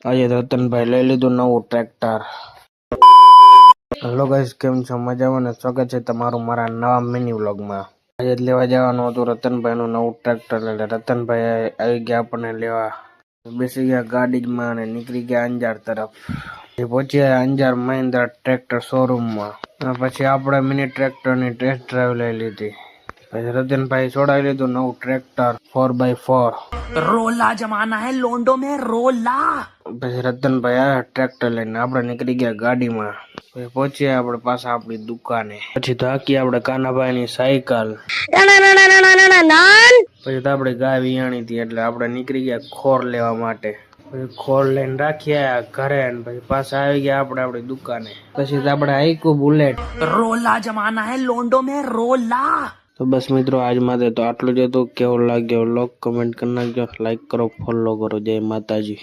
આજે રતનભાઈ લઈ લીધું નવું ટ્રેક્ટર. હેલો ગાઈસ, કેમ છો? મજામાં ને? સ્વાગત છે તમારું મારા નવા મિની વ્લોગમાં. આજે લેવા જવાનું હતું રતનભાઈનું નવું ટ્રેક્ટર, એટલે રતનભાઈ આવી ગયા આપણને લેવા. બેસી ગયા ગાડીમાં અને નીકળી ગયા અંજાર તરફ. પહોંચ્યા અંજાર મહિન્દ્રા ટ્રેક્ટર શોરૂમમાં. પછી આપણે મિની ટ્રેક્ટરની ટેસ્ટ ડ્રાઈવ લઈ લીધી. પછી રતનભાઈ છોડાવી લીધું નવું ટ્રેક્ટર 4x4. रोला जमाना है लोंडो में रोला. પછી રતનભાઈ આવ્યા ટ્રેક્ટર લઈને, આપણે નીકળી ગયા ગાડીમાં. પછી પહોંચ્યા આપણે પાછા આપણી દુકાને. પછી થાકી આપણે કાનાભાઈની સાયકલ. પછી તો આપણે ગાય વિયાણી હતી, એટલે આપણે નીકળી ગયા ખોર લેવા માટે. પછી ખોર લઈને રાખ્યા ઘરે, પછી પાછા આવી ગયા આપણે આપણી દુકાને. પછી તો આપણે આઈકું બુલેટ. रोला जमाना है लोंडो में रोला. તો બસ મિત્રો, આજ માટે તો આટલું જ હતું. કેવો લાગ્યો લોક કમેન્ટ કરી નાખજો, લાઈક કરો, ફોલો કરો. જય માતાજી.